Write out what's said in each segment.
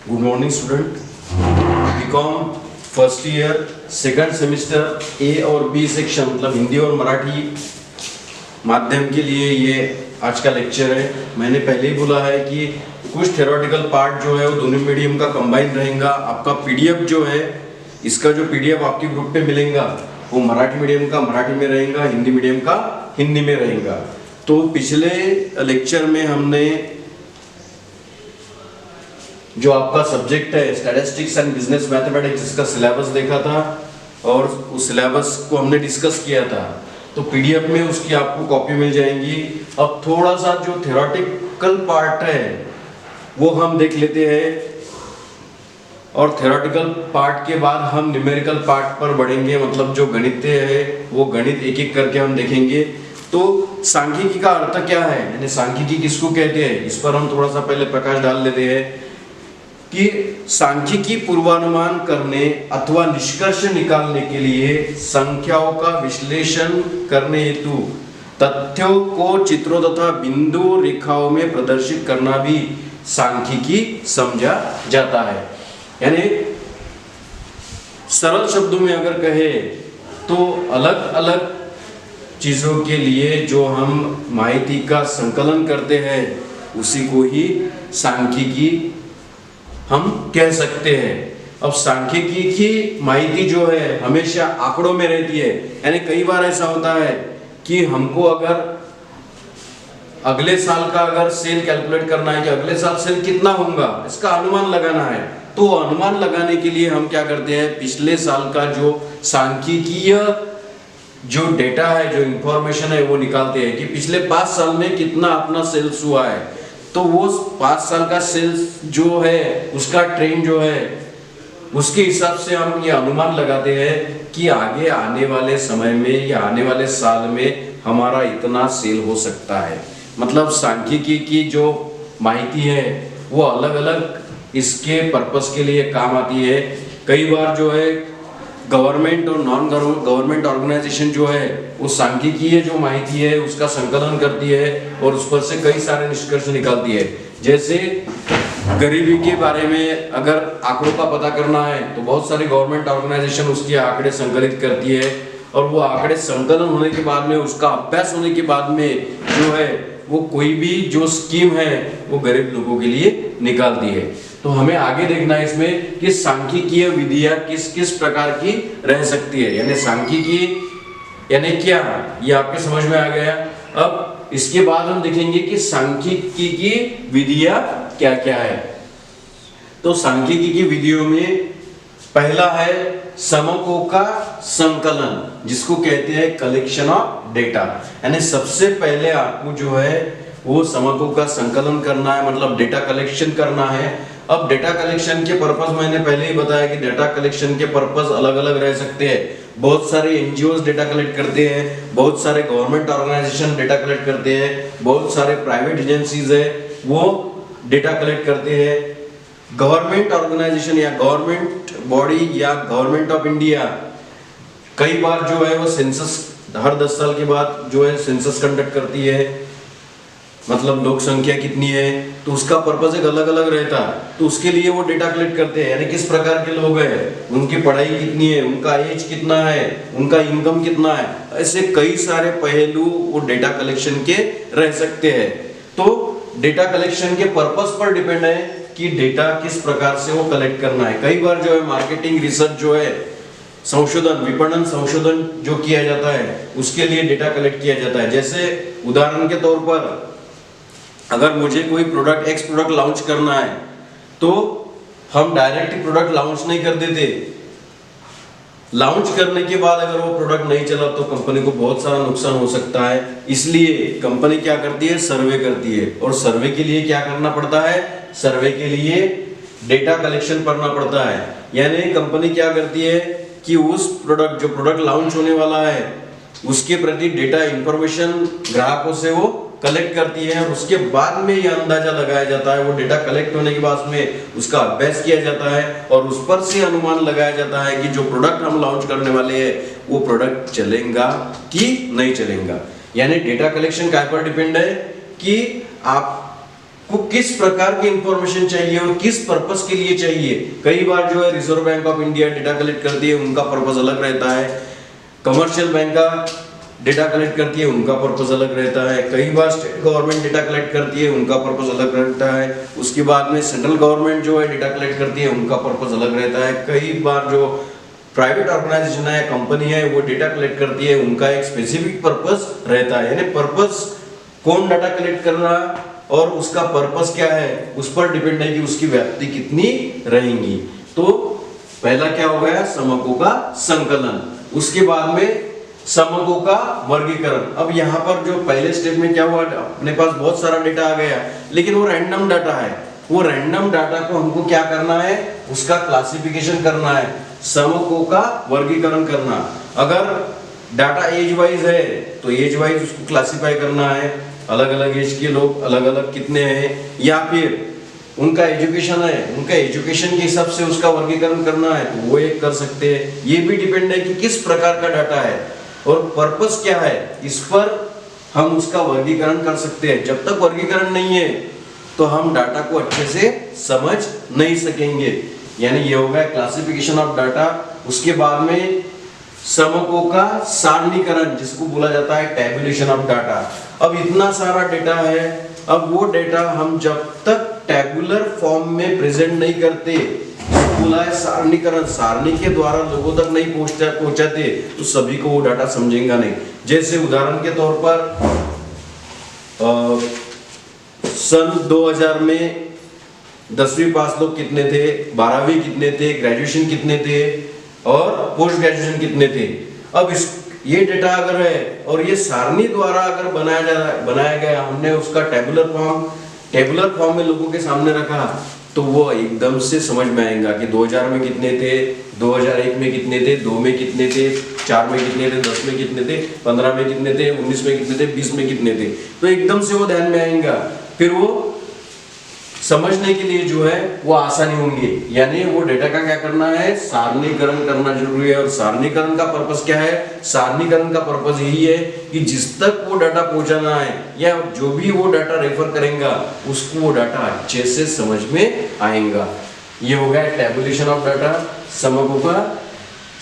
Good morning student. BCom first year second semester A और B section मतलब हिंदी और मराठी माध्यम के लिए ये आज का लेक्चर है। मैंने पहले ही बोला है कि कुछ थ्योरेटिकल पार्ट जो है वो दोनों मीडियम का कंबाइन रहेगा। आपका पीडीएफ जो है, इसका जो पीडीएफ आपके ग्रुप पे मिलेगा वो मराठी मीडियम का मराठी में रहेगा, हिंदी मीडियम का हिंदी में रहेगा। तो पिछले लेक्चर में हमने जो आपका सब्जेक्ट है स्टैटिस्टिक्स एंड बिजनेस मैथमेटिक्स, इसका सिलेबस देखा था और उस सिलेबस को हमने डिस्कस किया था। तो पीडीएफ में उसकी आपको कॉपी मिल जाएंगी। अब थोड़ा सा जो थ्योरेटिकल पार्ट है वो हम देख लेते हैं और थ्योरेटिकल पार्ट के बाद हम न्यूमेरिकल पार्ट पर बढ़ेंगे। मतलब जो गणित है वो गणित एक एक करके हम देखेंगे। तो सांख्यिकी का अर्थ क्या है, यानी सांख्यिकी किसको कहते हैं, इस पर हम थोड़ा सा पहले प्रकाश डाल लेते हैं कि सांख्यिकी पूर्वानुमान करने अथवा निष्कर्ष निकालने के लिए संख्याओं का विश्लेषण करने हेतु तथ्यों को चित्रों तथा बिंदु रेखाओं में प्रदर्शित करना भी सांख्यिकी समझा जाता है। यानी सरल शब्दों में अगर कहे तो अलग अलग चीजों के लिए जो हम माहिती का संकलन करते हैं उसी को ही सांख्यिकी हम कह सकते हैं। अब सांख्यिकी की माहिती जो है हमेशा आंकड़ों में रहती है। यानी कई बार ऐसा होता है कि हमको अगर अगले साल का अगर सेल कैलकुलेट करना है कि अगले साल सेल कितना होगा, इसका अनुमान लगाना है, तो अनुमान लगाने के लिए हम क्या करते हैं, पिछले साल का जो सांख्यिकीय जो डेटा है, जो इंफॉर्मेशन है वो निकालते हैं कि पिछले 5 साल में कितना अपना सेल्स हुआ है। तो वो 5 साल का सेल्स जो है उसका ट्रेंड जो है उसके हिसाब से हम ये अनुमान लगाते हैं कि आगे आने वाले समय में या आने वाले साल में हमारा इतना सेल हो सकता है। मतलब सांख्यिकी की जो माहिती है वो अलग अलग इसके पर्पस के लिए काम आती है। कई बार जो है गवर्नमेंट और नॉन गवर्नमेंट ऑर्गेनाइजेशन जो है वो सांख्यिकीय जो माहिती है उसका संकलन करती है और उस पर से कई सारे निष्कर्ष निकालती है। जैसे गरीबी के बारे में अगर आंकड़ों का पता करना है तो बहुत सारी गवर्नमेंट ऑर्गेनाइजेशन उसके आंकड़े संकलित करती है और वो आंकड़े संकलन होने के बाद में, उसका अभ्यास होने के बाद में जो है वो कोई भी जो स्कीम है वो गरीब लोगों के लिए निकालती है। तो हमें आगे देखना है इसमें कि सांख्यिकीय विधियां किस किस प्रकार की रह सकती है। यानी सांख्यिकी यानी क्या, ये आपके समझ में आ गया। अब इसके बाद हम देखेंगे कि सांख्यिकी की विधियां क्या क्या है। तो सांख्यिकी की विधियों में पहला है समकों का संकलन, जिसको कहते हैं कलेक्शन ऑफ डेटा। यानी सबसे पहले आपको जो है वो समकों का संकलन करना है, मतलब डेटा कलेक्शन करना है। अब डेटा कलेक्शन के पर्पस मैंने पहले ही बताया कि डेटा कलेक्शन के पर्पस अलग अलग रह सकते हैं। बहुत सारे एनजीओज डेटा कलेक्ट करते हैं, बहुत सारे गवर्नमेंट ऑर्गेनाइजेशन डेटा कलेक्ट करते हैं, बहुत सारे प्राइवेट एजेंसीज है वो डेटा कलेक्ट करते हैं। गवर्नमेंट ऑर्गेनाइजेशन या गवर्नमेंट बॉडी या गवर्नमेंट ऑफ इंडिया कई बार जो है वो सेंसस हर 10 साल के बाद जो है सेंसस कंडक्ट करती है, मतलब लोक संख्या कितनी है, तो उसका पर्पस एक अलग अलग रहता है। तो उसके लिए वो डेटा कलेक्ट करते हैं, यानी किस प्रकार के लोग हैं, उनकी पढ़ाई कितनी है, उनका एज कितना है, उनका इनकम कितना है, ऐसे कई सारे पहलू वो डेटा कलेक्शन के रह सकते हैं। तो डेटा कलेक्शन के पर्पस पर डिपेंड है कि डेटा किस प्रकार से वो कलेक्ट करना है। कई बार जो है मार्केटिंग रिसर्च जो है संशोधन, विपणन संशोधन जो किया जाता है उसके लिए डेटा कलेक्ट किया जाता है। जैसे उदाहरण के तौर पर अगर मुझे कोई प्रोडक्ट एक्स प्रोडक्ट लॉन्च करना है तो हम डायरेक्ट प्रोडक्ट लॉन्च नहीं कर देते। लॉन्च करने के बाद अगर वो प्रोडक्ट नहीं चला तो कंपनी को बहुत सारा नुकसान हो सकता है। इसलिए कंपनी क्या करती है, सर्वे करती है। और सर्वे के लिए क्या करना पड़ता है, सर्वे के लिए डेटा कलेक्शन करना पड़ता है। यानी कंपनी क्या करती है कि उस प्रोडक्ट जो प्रोडक्ट लॉन्च होने वाला है उसके प्रति डेटा इंफॉर्मेशन ग्राहकों से वो कलेक्ट करती है और उसके बाद में ये अंदाजा लगाया जाता है। वो डेटा कलेक्ट होने के बाद में उसका अभ्यास किया जाता है और उस पर से अनुमान लगाया जाता है कि जो प्रोडक्ट हम लॉन्च करने वाले हैं वो प्रोडक्ट चलेगा कि नहीं चलेगा। यानी डेटा कलेक्शन काय पर डिपेंड है कि आप को किस प्रकार की इंफॉर्मेशन चाहिए और किस पर्पस के लिए चाहिए। कई बार जो है reserve bank of India data collect करती है, उनका पर्पस अलग रहता है। कमर्शियल बैंक का डेटा कलेक्ट करती है, उनका पर्पस अलग रहता है। कई बार स्टेट गवर्नमेंट डेटा कलेक्ट करती है, उनका पर्पस अलग रहता है। उसके बाद में सेंट्रल गवर्नमेंट जो है डेटा कलेक्ट करती है, उनका पर्पस अलग रहता है। कई बार जो प्राइवेट ऑर्गेनाइजेशन है, कंपनी है, वो डेटा कलेक्ट करती है, उनका एक स्पेसिफिक पर्पस रहता है। यानी पर्पस, कौन डाटा कलेक्ट कर रहा है और उसका पर्पस क्या है, उस पर डिपेंड है कि उसकी व्याप्ति कितनी रहेंगी। तो पहला क्या हो गया, समकों का संकलन। उसके बाद में समकों का वर्गीकरण। अब यहाँ पर जो पहले स्टेप में क्या हुआ, अपने पास बहुत सारा डेटा आ गया, लेकिन वो रैंडम डाटा है। वो रैंडम डाटा को हमको क्या करना है, उसका क्लासिफिकेशन करना है, समकों का वर्गीकरण करना। अगर डाटा एज वाइज है तो एज वाइज उसको क्लासिफाई करना है, अलग अलग एज के लोग अलग अलग कितने हैं, या फिर उनका एजुकेशन है, उनका एजुकेशन के हिसाब से उसका वर्गीकरण करना है तो वो एक कर सकते हैं। ये भी डिपेंड है कि किस प्रकार का डाटा है और पर्पस क्या है, इस पर हम उसका वर्गीकरण कर सकते हैं। जब तक वर्गीकरण नहीं है तो हम डाटा को अच्छे से समझ नहीं सकेंगे। यानी ये हो गया क्लासिफिकेशन ऑफ डाटा। उसके बाद में समकों का सारणीकरण, जिसको बोला जाता है टैबुलेशन ऑफ डाटा। अब इतना सारा डेटा है, अब वो डेटा हम जब तक टैबुलर फॉर्म में प्रेजेंट नहीं करते, बोला है सारणीकरण, सारणी के द्वारा लोगों तक नहीं पहुंचाते तो सभी को वो डाटा समझेगा नहीं। जैसे उदाहरण के तौर पर सन 2000 में 10वीं पास लोग कितने थे, 12वीं कितने थे, ग्रेजुएशन कितने थे और पोस्ट ग्रेजुएशन कितने थे। अब ये डेटा अगर है और ये सारणी द्वारा अगर बनाया गया, हमने उसका टेबुलर फॉर्म में लोगों के सामने रखा, तो वो एकदम से समझ में आएगा कि 2000 में कितने थे, 2001 में कितने थे, 2 में कितने थे, 4 में कितने थे, 10 में कितने थे, 15 में कितने थे, 19 में कितने थे, 20 में कितने थे। तो एकदम से वो ध्यान में आएगा, फिर वो समझने के लिए जो है वो आसानी होंगी। यानी वो डेटा का क्या करना है, सारणीकरण करना जरूरी है। और सारणीकरण का पर्पस क्या है, सारणीकरण का पर्पस यही है कि जिस तक वो डाटा पहुंचाना है या जो भी वो डाटा रेफर करेगा उसको वो डाटा अच्छे से समझ में आएगा। ये हो गया टैबुलेशन ऑफ डाटा, समकों का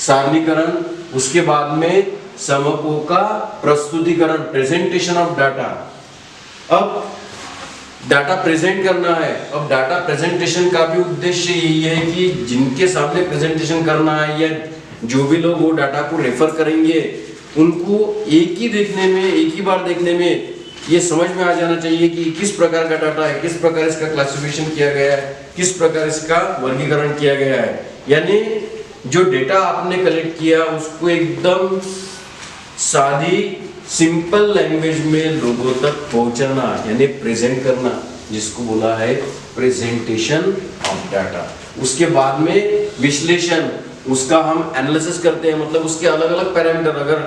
सारणीकरण। उसके बाद में समकों का प्रस्तुतिकरण, प्रेजेंटेशन ऑफ डाटा। अब डाटा प्रेजेंट करना है। अब डाटा प्रेजेंटेशन का भी उद्देश्य यही है कि जिनके सामने प्रेजेंटेशन करना है या जो भी लोग वो डाटा को रेफर करेंगे, उनको एक ही बार देखने में ये समझ में आ जाना चाहिए कि किस प्रकार का डाटा है, किस प्रकार इसका क्लासिफिकेशन किया गया है, किस प्रकार इसका वर्गीकरण किया गया है। यानी जो डेटा आपने कलेक्ट किया उसको एकदम सादी सिंपल लैंग्वेज में लोगों तक पहुंचाना, यानी प्रेजेंट करना, जिसको बोला है प्रेजेंटेशन ऑफ डाटा। उसके बाद में विश्लेषण, उसका हम एनालिसिस करते हैं, मतलब उसके अलग अलग पैरामीटर, अगर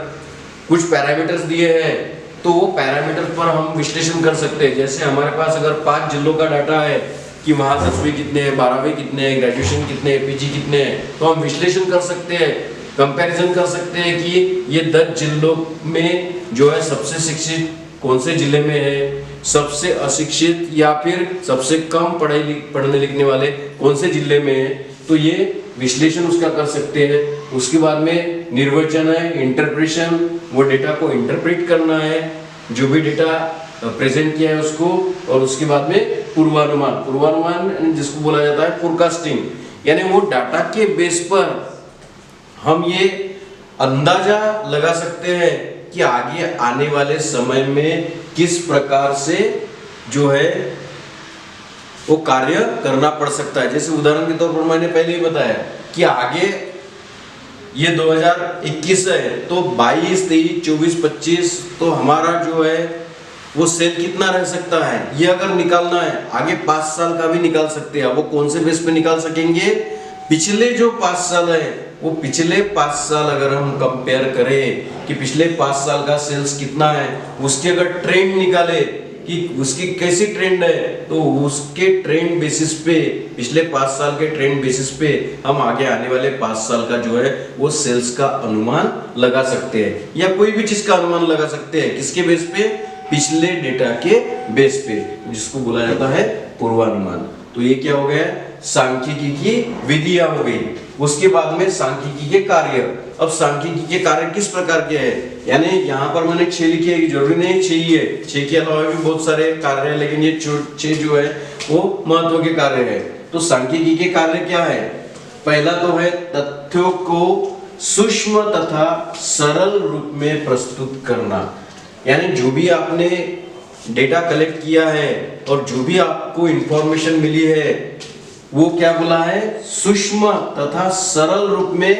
कुछ पैरामीटर्स दिए हैं तो वो पैरामीटर पर हम विश्लेषण कर सकते हैं। जैसे हमारे पास अगर 5 जिलों का डाटा है कि वहाँ 10वीं कितने हैं, 12वीं कितने हैं, ग्रेजुएशन कितने हैं, पीजी कितने हैं, तो हम विश्लेषण कर सकते हैं, कंपैरिजन कर सकते हैं कि ये 10 जिलों में जो है सबसे शिक्षित कौन से जिले में है, सबसे अशिक्षित या फिर सबसे कम पढ़ने लिखने वाले कौन से जिले में है। तो ये विश्लेषण उसका कर सकते हैं। उसके बाद में निर्वचन है, इंटरप्रेशन, वो डेटा को इंटरप्रेट करना है, जो भी डेटा प्रेजेंट किया है उसको। और उसके बाद में पूर्वानुमान जिसको बोला जाता है फोरकास्टिंग, यानी वो डाटा के बेस पर हम ये अंदाजा लगा सकते हैं कि आगे आने वाले समय में किस प्रकार से जो है वो कार्य करना पड़ सकता है। जैसे उदाहरण के तौर पर मैंने पहले ही बताया कि आगे ये 2021 है तो 22, 23, 24, 25 तो हमारा जो है वो सेल कितना रह सकता है, ये अगर निकालना है आगे 5 साल का भी निकाल सकते हैं। वो कौन से बेस पे निकाल सकेंगे, पिछले जो 5 साल है वो पिछले 5 साल अगर हम कंपेयर करें कि पिछले 5 साल का सेल्स कितना है, उसके अगर ट्रेंड निकाले कि उसकी कैसी ट्रेंड है, तो उसके ट्रेंड बेसिस पे, पिछले 5 साल के ट्रेंड बेसिस पे हम आगे आने वाले 5 साल का जो है वो सेल्स का अनुमान लगा सकते हैं या कोई भी चीज का अनुमान लगा सकते हैं। किसके बेस पे, पिछले डेटा के बेस पे, जिसको बोला जाता है पूर्वानुमान। तो ये क्या हो गया, सांख्यिकी की विधियां हो गई। उसके बाद में सांख्यिकी के कार्य। अब सांख्यिकी के कार्य किस प्रकार के हैं, यानी यहाँ पर मैंने 6 लिखे है, जरूरी नहीं 6 ही है, 6 के अलावा भी बहुत सारे कार्य है, लेकिन ये 6 जो है वो महत्व के कार्य है। तो सांख्यिकी के कार्य क्या है, पहला तो है तथ्यों को सूक्ष्म तथा सरल रूप में प्रस्तुत करना। यानी जो भी आपने डेटा कलेक्ट किया है और जो भी आपको इंफॉर्मेशन मिली है वो क्या बोला है, सूक्ष्म तथा सरल रूप में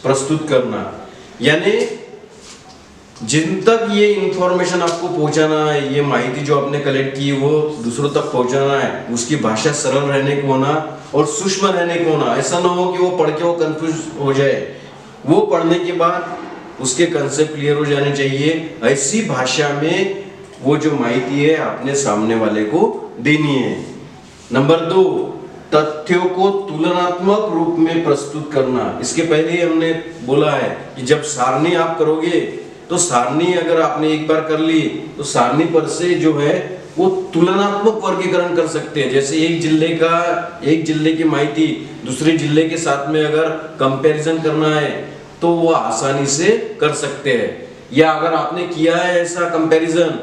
प्रस्तुत करना। यानी जिन तक ये इंफॉर्मेशन आपको पहुंचाना है, ये माहिती जो आपने कलेक्ट की वो दूसरों तक पहुंचाना है, उसकी भाषा सरल रहने को होना और सूक्ष्म रहने को होना। ऐसा ना हो कि वो पढ़ के वो कंफ्यूज हो जाए, वो पढ़ने के बाद उसके कंसेप्ट क्लियर हो जाने चाहिए। ऐसी भाषा में वो जो माहिती है अपने सामने वाले को देनी है। नंबर 2, तथ्यों को तुलनात्मक रूप में प्रस्तुत करना। इसके पहले ही हमने बोला है कि जब सारणी आप करोगे तो सारणी अगर आपने एक बार कर ली तो सारणी पर से जो है वो तुलनात्मक वर्गीकरण कर सकते हैं। जैसे एक जिले की माहिती दूसरे जिले के साथ में अगर कंपैरिजन करना है तो वो आसानी से कर सकते हैं, या अगर आपने किया है ऐसा कंपैरिजन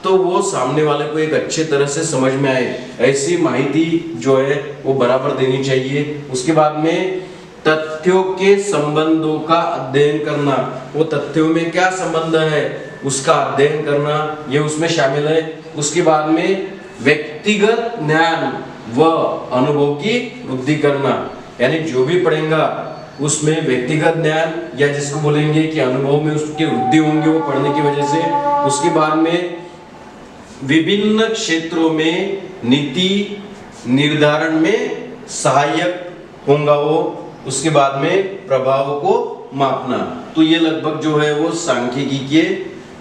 तो वो सामने वाले को एक अच्छे तरह से समझ में आए। ऐसी माहिती जो है वो बराबर देनी चाहिए। उसके बाद में तथ्यों के संबंधों का अध्ययन करना, वो तथ्यों में क्या संबंध है उसका अध्ययन करना, ये उसमें शामिल है। उसके बाद में व्यक्तिगत ज्ञान व अनुभव की वृद्धि करना, यानी जो भी पढ़ेगा उसमें व्यक्तिगत ज्ञान या जिसको बोलेंगे कि अनुभव में उसकी वृद्धि होंगी वो पढ़ने की वजह से। उसके बाद में विभिन्न क्षेत्रों में नीति निर्धारण में सहायक होगा वो। उसके बाद में प्रभाव को मापना। तो ये लगभग जो है वो सांख्यिकी के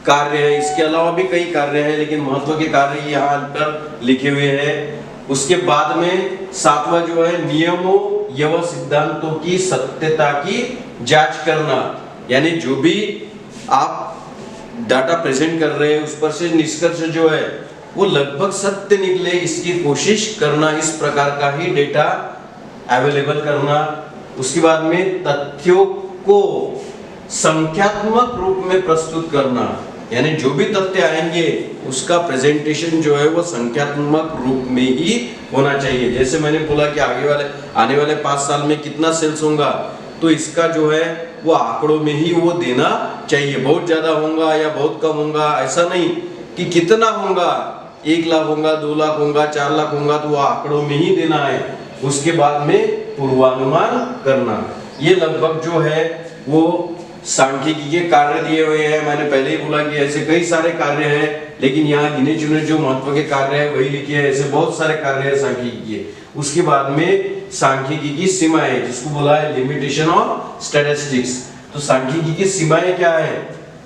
कार्य है। इसके अलावा भी कई कार्य है, लेकिन महत्व के कार्य यहाँ पर लिखे हुए हैं। उसके बाद में 7वां जो है नियमों एवं सिद्धांतों की सत्यता की जांच करना, यानी जो भी आप डाटा प्रेजेंट कर रहे हैं उस पर से निष्कर्ष जो है वो लगभग सत्य निकले इसकी कोशिश करना, इस प्रकार का ही डेटा अवेलेबल करना। उसके बाद में तथ्यों को संख्यात्मक रूप में प्रस्तुत करना, यानी जो भी तथ्य आएंगे उसका प्रेजेंटेशन जो है वो संख्यात्मक रूप में ही होना चाहिए। जैसे मैंने बोला कि आने वाले 5 साल में कितना सेल्स होगा, तो इसका जो है वो आंकड़ों में ही वो देना चाहिए। बहुत ज्यादा होगा या बहुत कम होगा ऐसा नहीं कि कितना होगा, 1 लाख होगा, 2 लाख होगा, 4 लाख होगा, तो वो आंकड़ों में ही देना है। उसके बाद में पूर्वानुमान करना। ये लगभग जो है वो सांख्यिकी के कार्य दिए हुए हैं। मैंने पहले ही बोला कि ऐसे कई सारे कार्य हैं, लेकिन यहाँ गिने चुने जो महत्व के कार्य है वही लिखे हैं। ऐसे बहुत सारे कार्य है सांख्यिकी के। उसके बाद में सांख्यिकी की सीमाएं, जिसको बोला है लिमिटेशन ऑफ स्टैटिस्टिक्स। तो सांख्यिकी की सीमाएं क्या है,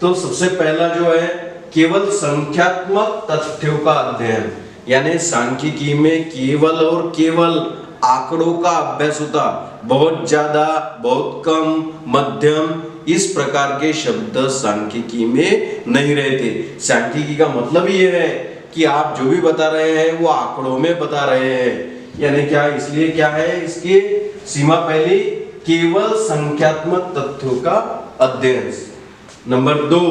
तो सबसे पहला जो है केवल संख्यात्मक तथ्यों का अध्ययन, यानी सांख्यिकी में केवल और केवल आंकड़ों का अभ्यास होता। बहुत ज्यादा, बहुत कम, मध्यम, इस प्रकार के शब्द सांख्यिकी में नहीं रहते। सांख्यिकी का मतलब ये है कि आप जो भी बता रहे हैं वो आंकड़ों में बता रहे हैं। यानी क्या, इसलिए क्या है इसकी सीमा पहली केवल संख्यात्मक तथ्यों का अध्ययन। नंबर 2,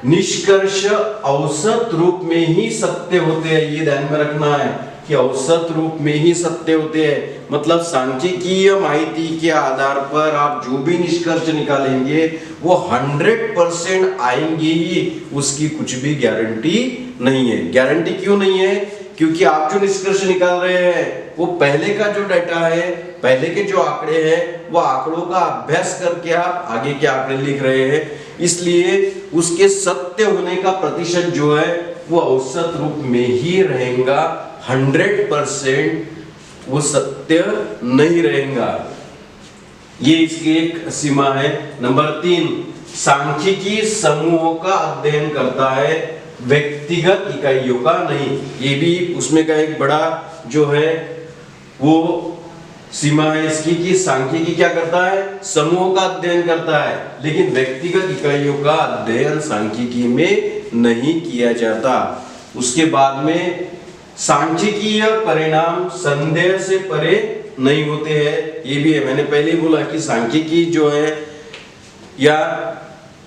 निष्कर्ष औसत रूप में ही सत्य होते हैं। ये ध्यान में रखना है कि औसत रूप में ही सत्य होते हैं। मतलब सांख्यिकीय माहिती के आधार पर आप जो भी निष्कर्ष निकालेंगे वो 100% आएंगे ही, उसकी कुछ भी गारंटी नहीं है। गारंटी क्यों नहीं है, क्योंकि आप जो निष्कर्ष निकाल रहे हैं वो पहले का जो डाटा है, पहले के जो आंकड़े हैं, वो आंकड़ों का अभ्यास करके आप आगे के आंकड़े लिख रहे हैं। इसलिए उसके सत्य होने का प्रतिशत जो है वो औसत रूप में ही रहेगा, 100% वो सत्य नहीं रहेगा। ये इसकी एक सीमा है। नंबर 3, सांख्यिकी समूहों का अध्ययन करता है, व्यक्तिगत इकाइयों का नहीं। ये भी उसमें का एक बड़ा जो है वो सीमा है इसकी कि सांख्यिकी क्या करता है, समूहों का अध्ययन करता है, लेकिन व्यक्तिगत इकाइयों का अध्ययन सांख्यिकी में नहीं किया जाता। उसके बाद में सांख्यिकीय परिणाम संदेह से परे नहीं होते हैं। ये भी है, मैंने पहले ही बोला कि सांख्यिकी जो है या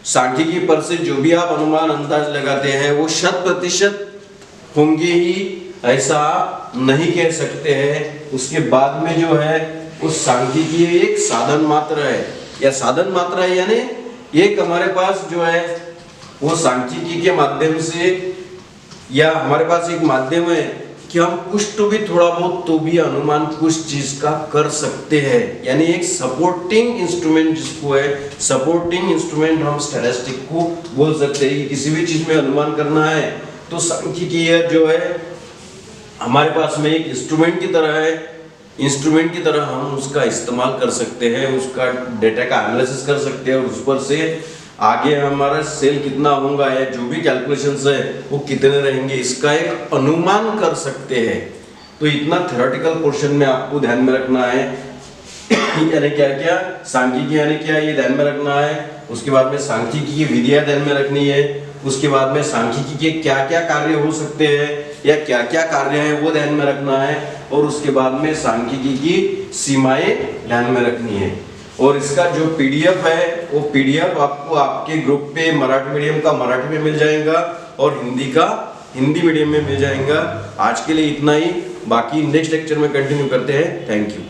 सांख्यिकी पर से जो भी आप अनुमान अंदाज लगाते हैं वो 100% होंगे ही, ऐसा आप नहीं कह सकते हैं। उसके बाद में जो है उस सांख्यिकी एक साधन मात्र है, या साधन मात्र है यानी एक हमारे पास जो है वो सांख्यिकी के माध्यम से, या हमारे पास एक माध्यम है कि हम कुछ तो भी थोड़ा बहुत तो भी अनुमान कुछ चीज का कर सकते हैं, यानी एक सपोर्टिंग इंस्ट्रूमेंट जिसको है, सपोर्टिंग इंस्ट्रूमेंट हम स्टैटिस्टिक को बोल सकते हैं कि किसी भी चीज में अनुमान करना है तो सांख्यिकी जो है हमारे पास में एक इंस्ट्रूमेंट की तरह है। इंस्ट्रूमेंट की तरह हम उसका इस्तेमाल कर सकते हैं, उसका डेटा का एनालिसिस कर सकते हैं और उस पर से आगे हमारा सेल कितना होगा या जो भी कैलकुलेशंस है वो कितने रहेंगे इसका एक अनुमान कर सकते हैं। तो इतना थ्योरेटिकल पोर्शन में आपको ध्यान में रखना है यानी क्या क्या सांख्यिकी यानी क्या ये ध्यान में रखना है। उसके बाद में सांख्यिकी की विधियां ध्यान में रखनी है। उसके बाद में सांख्यिकी के क्या क्या कार्य हो सकते हैं या क्या क्या कार्य है वो ध्यान में रखना है। और उसके बाद में सांख्यिकी की सीमाएं ध्यान में रखनी है। और इसका जो पीडीएफ है वो पीडीएफ आपको आपके ग्रुप पे मराठी मीडियम का मराठी में मिल जाएगा और हिंदी का हिंदी मीडियम में मिल जाएगा। आज के लिए इतना ही, बाकी नेक्स्ट लेक्चर में कंटिन्यू करते हैं। Thank you.